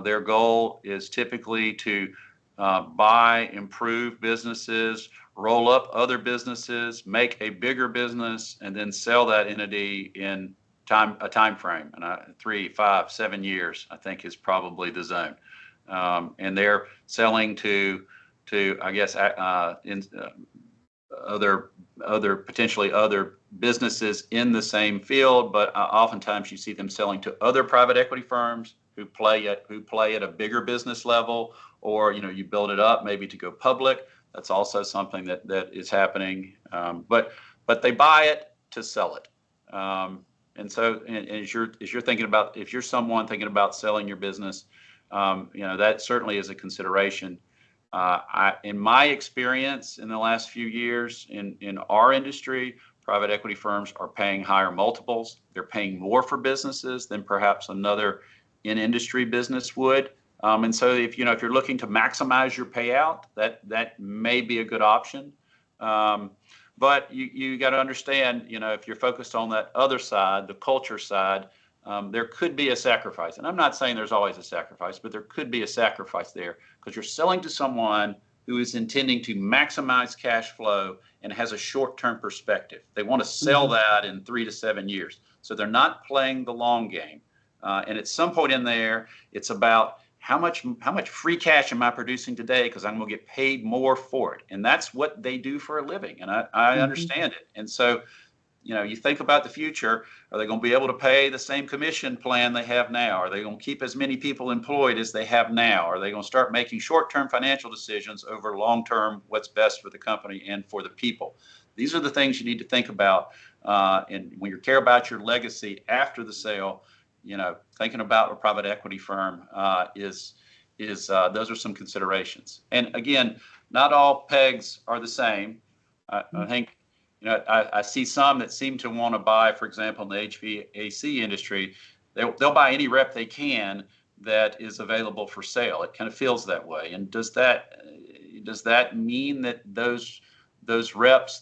Their goal is typically to buy, improve businesses, roll up other businesses, make a bigger business, and then sell that entity in a time frame. And 3, 5, 7 years, I think, is probably the zone. And they're selling to I guess potentially other businesses in the same field, but oftentimes you see them selling to other private equity firms who play at a bigger business level, or you build it up maybe to go public. That's also something that is happening. But they buy it to sell it. And so as you're thinking about, if you're someone thinking about selling your business, that certainly is a consideration. In my experience in the last few years in our industry, private equity firms are paying higher multiples. They're paying more for businesses than perhaps another in-industry business would. And so if you're looking to maximize your payout, that may be a good option. But you got to understand, if you're focused on that other side, the culture side, there could be a sacrifice. And I'm not saying there's always a sacrifice, but there could be a sacrifice there because you're selling to someone who is intending to maximize cash flow and has a short-term perspective. They want to sell that in 3 to 7 years. So they're not playing the long game. And at some point in there, it's about how much free cash am I producing today because I'm going to get paid more for it. And that's what they do for a living. And I understand it. And so, you think about the future. Are they going to be able to pay the same commission plan they have now? Are they going to keep as many people employed as they have now? Are they going to start making short-term financial decisions over long-term, what's best for the company and for the people? These are the things you need to think about. And when you care about your legacy after the sale, thinking about a private equity firm is those are some considerations. And again, not all pegs are the same. I think I see some that seem to want to buy, for example, in the HVAC industry, they'll buy any rep they can that is available for sale. It kind of feels that way. And does that mean that those reps,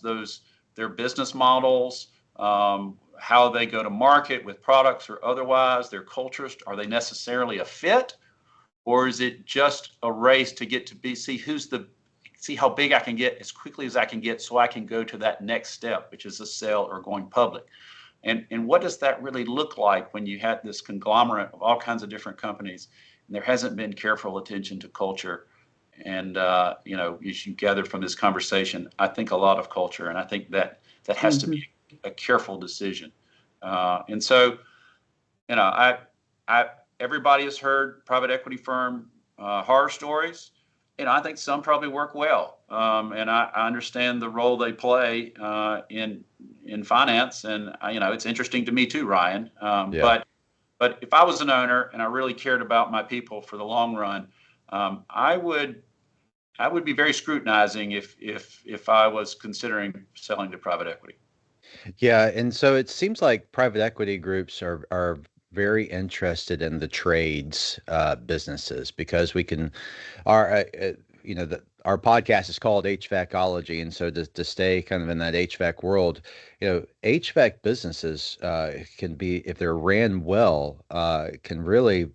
their business models, how they go to market with products or otherwise, their cultures, are they necessarily a fit? Or is it just a race to get to see how big I can get as quickly as I can get so I can go to that next step, which is a sale or going public? And what does that really look like when you had this conglomerate of all kinds of different companies and there hasn't been careful attention to culture? And, as you gathered from this conversation, I think a lot of culture, and I think that has to be a careful decision. And so, everybody has heard private equity firm horror stories. I think some probably work well, and I understand the role they play in finance, and it's interesting to me too, Ryan. But if I was an owner and I really cared about my people for the long run, I would be very scrutinizing if I was considering selling to private equity. Yeah, and so it seems like private equity groups are very interested in the trades businesses because we can our our podcast is called HVACology, and so to stay kind of in that HVAC world, HVAC businesses can be, if they're ran well, can really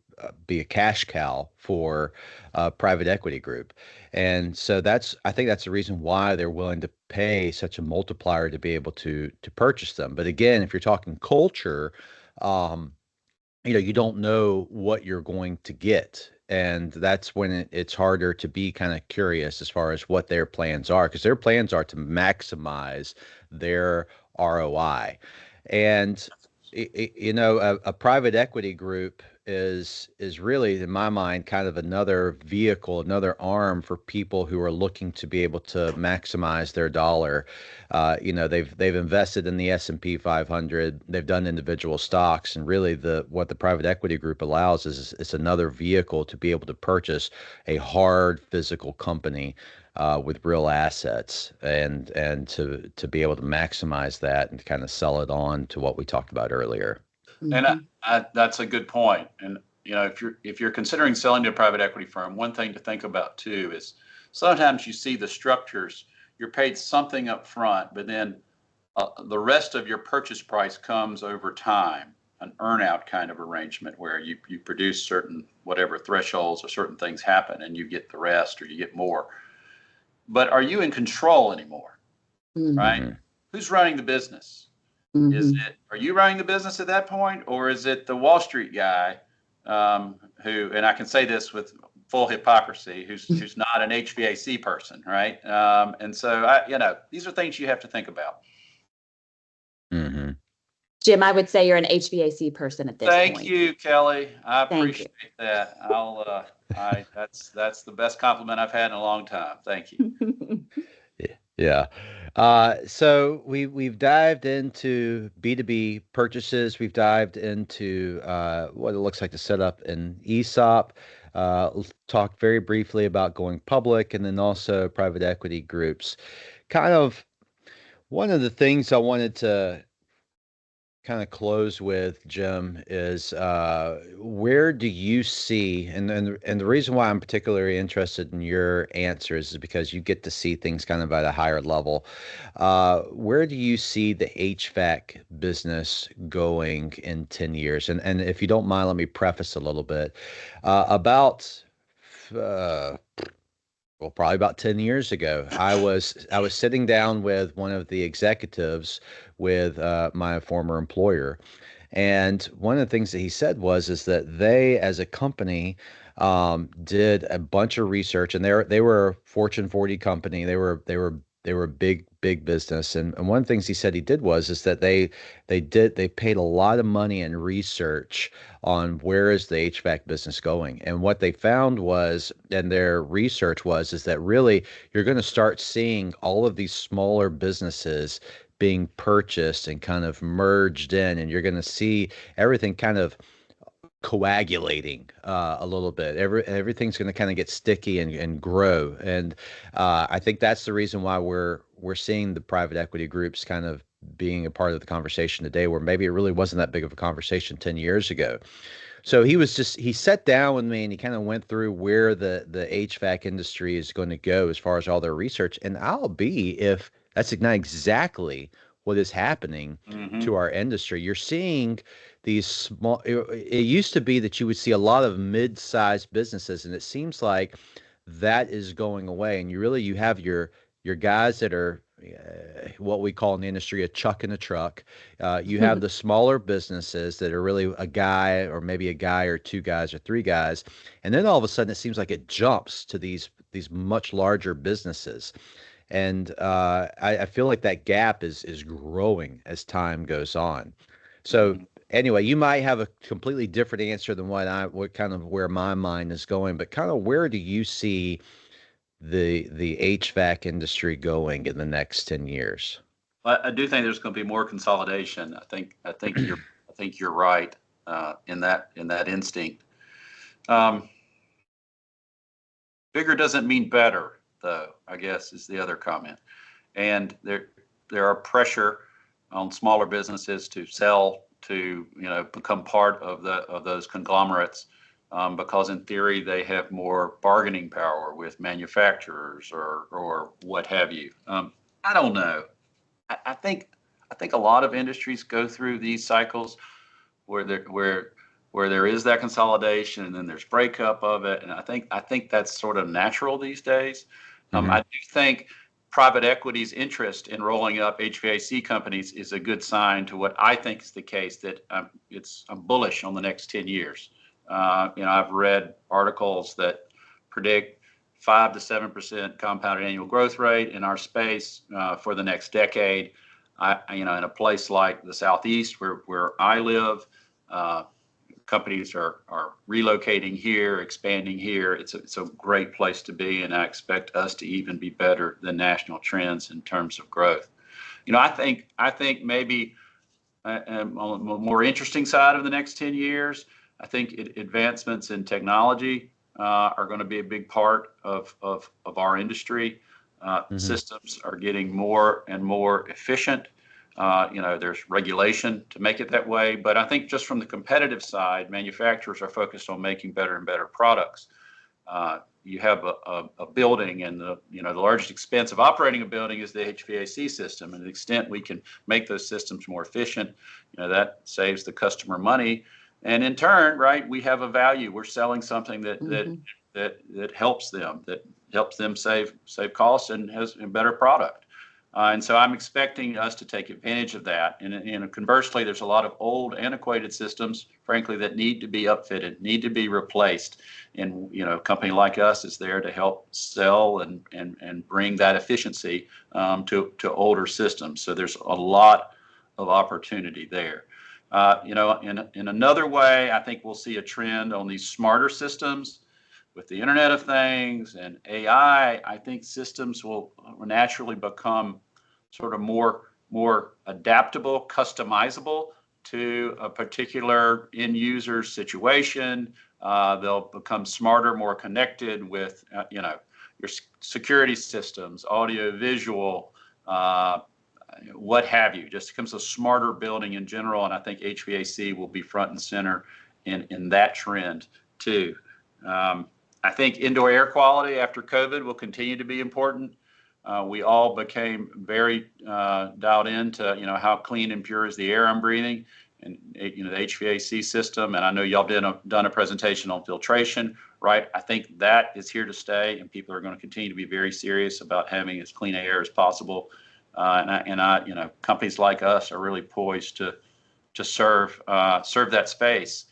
be a cash cow for a private equity group. And so I think that's the reason why they're willing to pay such a multiplier to be able to purchase them. But again, if you're talking culture, you don't know what you're going to get. And that's when it's harder to be kind of curious as far as what their plans are, because their plans are to maximize their ROI. And a private equity group is really, in my mind, kind of another vehicle, another arm for people who are looking to be able to maximize their dollar. They've invested in the S&P 500. They've done individual stocks, and really what the private equity group allows is it's another vehicle to be able to purchase a hard physical company with real assets, and to be able to maximize that and kind of sell it on to what we talked about earlier. And that's a good point. And if you're considering selling to a private equity firm, one thing to think about too is sometimes you see the structures. You're paid something up front, but then the rest of your purchase price comes over time, an earn-out kind of arrangement where you produce certain whatever thresholds or certain things happen, and you get the rest or you get more. But are you in control anymore? Right? Who's running the business? Are you running the business at that point, or is it the Wall Street guy who, and I can say this with full hypocrisy, who's not an HVAC person, right? And so these are things you have to think about. Jim, I would say you're an HVAC person at this point. Thank you, Kelly. I appreciate that. That's the best compliment I've had in a long time. Thank you. Yeah. So we've dived into B2B purchases. We've dived into what it looks like to set up an ESOP. Talked very briefly about going public, and then also private equity groups. Kind of one of the things I wanted to kind of close with, Jim, is where do you see, and the reason why I'm particularly interested in your answers is because you get to see things kind of at a higher level. Where do you see the HVAC business going in 10 years? And if you don't mind, let me preface a little bit. About uh, well, probably about 10 years ago, I was sitting down with one of the executives with my former employer, and one of the things that he said was is that they, as a company, did a bunch of research, and they were a Fortune 40 company. They were a big business, and one of the things he said he did was is that they paid a lot of money in research on where is the HVAC business going, and what they found was, and their research was, is that really you're going to start seeing all of these smaller businesses being purchased and kind of merged in, and you're going to see everything kind of coagulating a little bit. Everything's going to kind of get sticky and grow. And I think that's the reason why we're seeing the private equity groups kind of being a part of the conversation today, where maybe it really wasn't that big of a conversation 10 years ago. So he sat down with me and he kind of went through where the HVAC industry is going to go as far as all their research. And I'll be, if that's not exactly what is happening Mm-hmm. to our industry. You're seeing these small, it used to be that you would see a lot of mid-sized businesses, and it seems like that is going away. And you have your guys that are what we call in the industry a chuck in a truck. You have the smaller businesses that are really a guy or maybe a guy or two guys or three guys, and then all of a sudden it seems like it jumps to these much larger businesses. And I feel like that gap is growing as time goes on. So Mm-hmm. anyway, you might have a completely different answer than what kind of where my mind is going, but kind of where do you see the HVAC industry going in the next 10 years? I do think there's going to be more consolidation. I think you're right in that instinct. Um, Bigger doesn't mean better, though, I guess is the other comment. And there are pressure on smaller businesses to sell, to become part of those conglomerates, because in theory they have more bargaining power with manufacturers or what have you. I don't know. I think a lot of industries go through these cycles where there is that consolidation and then there's breakup of it, and I think that's sort of natural these days. Hmm. I do think private equity's interest in rolling up HVAC companies is a good sign to what I think is the case, that I'm bullish on the next 10 years. I've read articles that predict 5 to 7% compounded annual growth rate in our space for the next decade. In a place like the Southeast where I live, uh, companies are relocating here, expanding here. It's a great place to be, and I expect us to even be better than national trends in terms of growth. I think maybe on the more interesting side of the next 10 years, I think advancements in technology are going to be a big part of our industry. Hmm. Systems are getting more and more efficient. There's regulation to make it that way, but I think just from the competitive side, manufacturers are focused on making better and better products. You have a building, and the largest expense of operating a building is the HVAC system. And to the extent we can make those systems more efficient, that saves the customer money, and in turn, right, we have a value. We're selling something that helps them save costs and has a better product. And so I'm expecting us to take advantage of that. And conversely, there's a lot of old, antiquated systems, frankly, that need to be upfitted, need to be replaced. And a company like us is there to help sell and bring that efficiency to older systems. So there's a lot of opportunity there. In another way, I think we'll see a trend on these smarter systems with the Internet of Things and AI. I think systems will naturally become sort of more adaptable, customizable to a particular end user situation. They'll become smarter, more connected with your security systems, audio, visual, what have you. Just becomes a smarter building in general, and I think HVAC will be front and center in that trend too. I think indoor air quality after COVID will continue to be important. We all became very dialed into, how clean and pure is the air I'm breathing, and the HVAC system. And I know y'all done a presentation on filtration, right? I think that is here to stay, and people are going to continue to be very serious about having as clean air as possible. And companies like us are really poised to serve that space.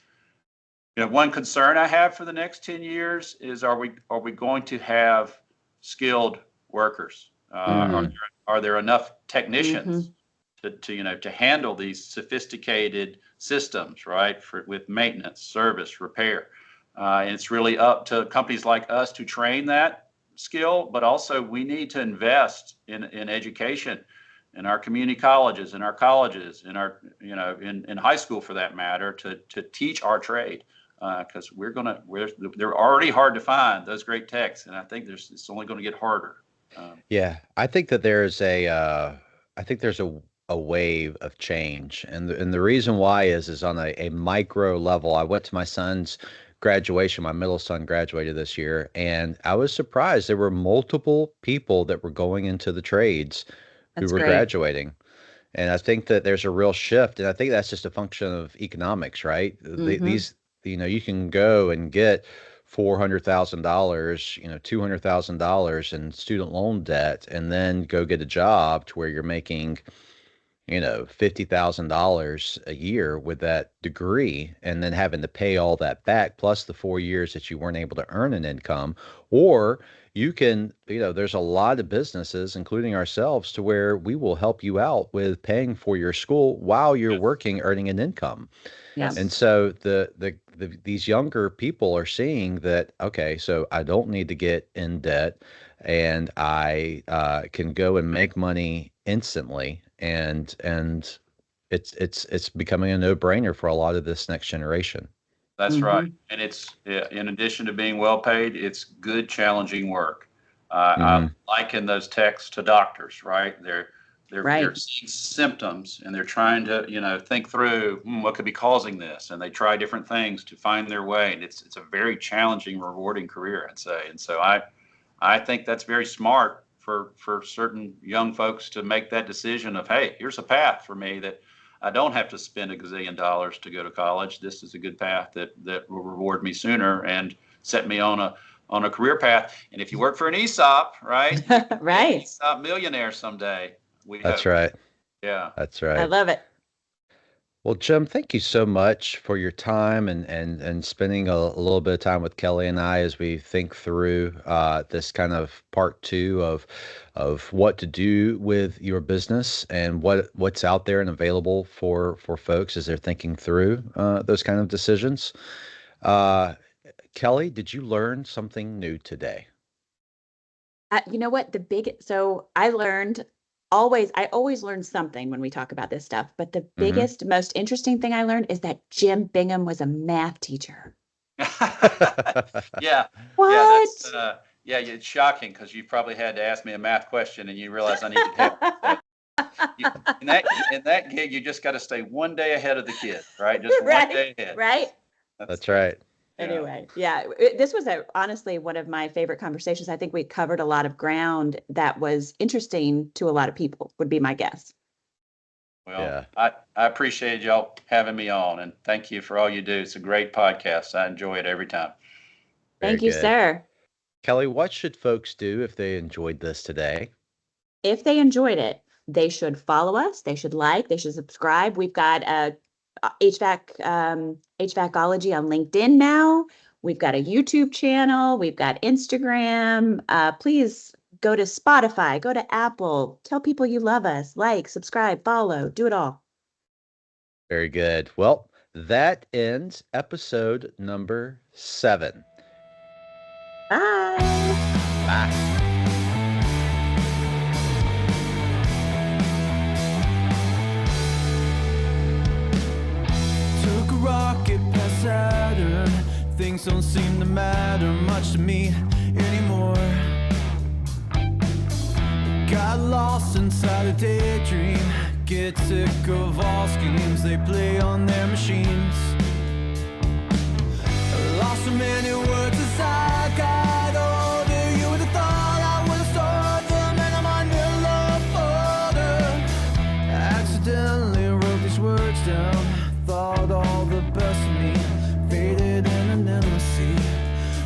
One concern I have for the next 10 years is, are we going to have skilled workers? Are there enough technicians to handle these sophisticated systems, right? With maintenance, service, repair, and it's really up to companies like us to train that skill. But also, we need to invest in education, in our community colleges, in our colleges, in our in high school for that matter, to teach our trade. Because they're already hard to find, those great techs, and I think it's only going to get harder. Yeah, I think that there's a wave of change, and the reason why is on a micro level. I went to my son's graduation. My middle son graduated this year, and I was surprised. There were multiple people that were going into the trades who were graduating. And I think that there's a real shift, and I think that's just a function of economics, right? These you can go and get $400,000, $200,000 in student loan debt, and then go get a job to where you're making, $50,000 a year with that degree, and then having to pay all that back, plus the 4 years that you weren't able to earn an income. Or you can, there's a lot of businesses, including ourselves, to where we will help you out with paying for your school while you're working, earning an income. Yes. And so these younger people are seeing that, okay, so I don't need to get in debt, and I can go and make money instantly, and it's becoming a no-brainer for a lot of this next generation. That's right. And it's, in addition to being well paid, it's good, challenging work. I liken those techs to doctors, right? They're seeing symptoms, and they're trying to, think through what could be causing this, and they try different things to find their way. And it's a very challenging, rewarding career, I'd say. And so I think that's very smart for certain young folks to make that decision of, hey, here's a path for me that I don't have to spend $1 gazillion to go to college. This is a good path that will reward me sooner and set me on a career path. And if you work for an ESOP, right? Right. An ESOP millionaire someday. That's right. Yeah. That's right. I love it. Well, Jim, thank you so much for your time and spending a little bit of time with Kelly and I as we think through this kind of part 2 of what to do with your business and what's out there and available for folks as they're thinking through those kind of decisions. Kelly, did you learn something new today? You know what? I always learn something when we talk about this stuff, but the biggest, most interesting thing I learned is that Jim Bingham was a math teacher. Yeah. What? Yeah, it's shocking because you probably had to ask me a math question and you realize I needed help. In that gig, you just got to stay one day ahead of the kid, right? Just one day ahead. Right. That's right. Anyway, this was honestly one of my favorite conversations. I think we covered a lot of ground that was interesting to a lot of people, would be my guess. Well, I appreciate y'all having me on, and thank you for all you do. It's a great podcast. I enjoy it every time. Thank you, sir. Kelly, what should folks do if they enjoyed this today? If they enjoyed it, they should follow us. They should like, they should subscribe. We've got a HVACology on LinkedIn now. We've got a YouTube channel. We've got Instagram. Please go to Spotify, go to Apple, tell people you love us, like, subscribe, follow, do it all. Very good. Well, that ends episode number 7. Bye. Bye. Rocket past Saturn, things don't seem to matter much to me anymore. Got lost inside a daydream. Get sick of all schemes they play on their machines. I lost so many words as I got older. You would have thought I would have stored them, and I'm on your love folder. I accidentally wrote these words down. Thought all the best of me faded in an endless sea.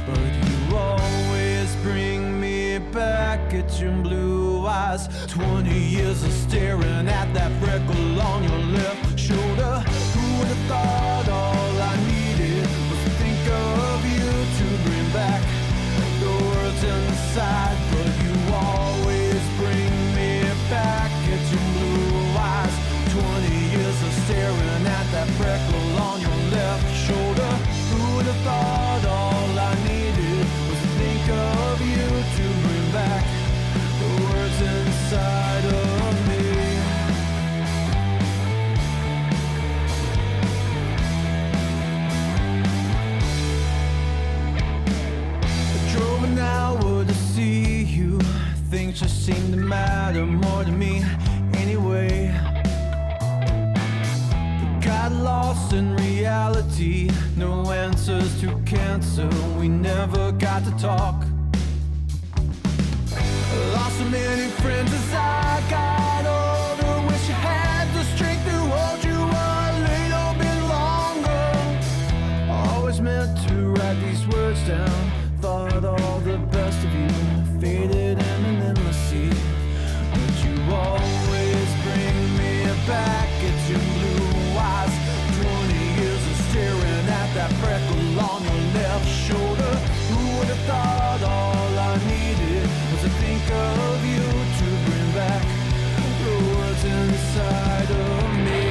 But you always bring me back at your blue eyes. 20 years of staring at that freckle on your left shoulder. Who would have thought all I needed was to think of you to bring back the words inside? But you always bring me back at your blue eyes. 20 years of staring at that freckle on your left shoulder. Who would have thought all I needed was to think of you to bring back the words inside of me? I drove an hour to see you. Things just seem to matter more to me anyway. Got lost in reality, no answers to cancer, we never got to talk. Lost so many friends as I got older. Wish I had the strength to hold you a little bit longer. Always meant to write these words down. Thought all the best of you faded in an endless sea. But you always bring me back at your blue eyes. 20 years of staring at that freckle on your left shoulder. Who would have thought all I needed was to think of you to bring back the words inside of me?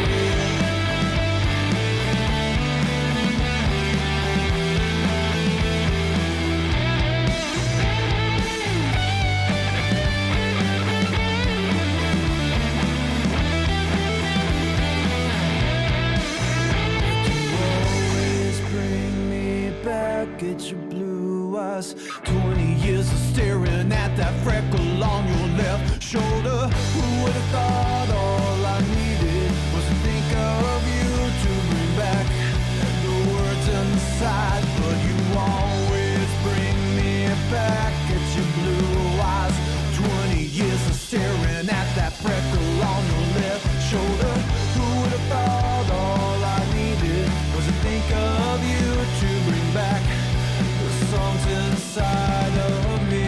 Get your blue eyes. 20 years of staring at that freckle on your left shoulder. Who would have thought all I needed was to think of you to bring back the words inside? But you always bring me back at your blue eyes. 20 years of staring at that freckle on your left shoulder. Who would have thought all I needed was to think of you to bring back the songs inside of me?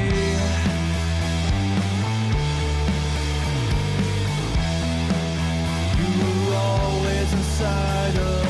You were always inside of me.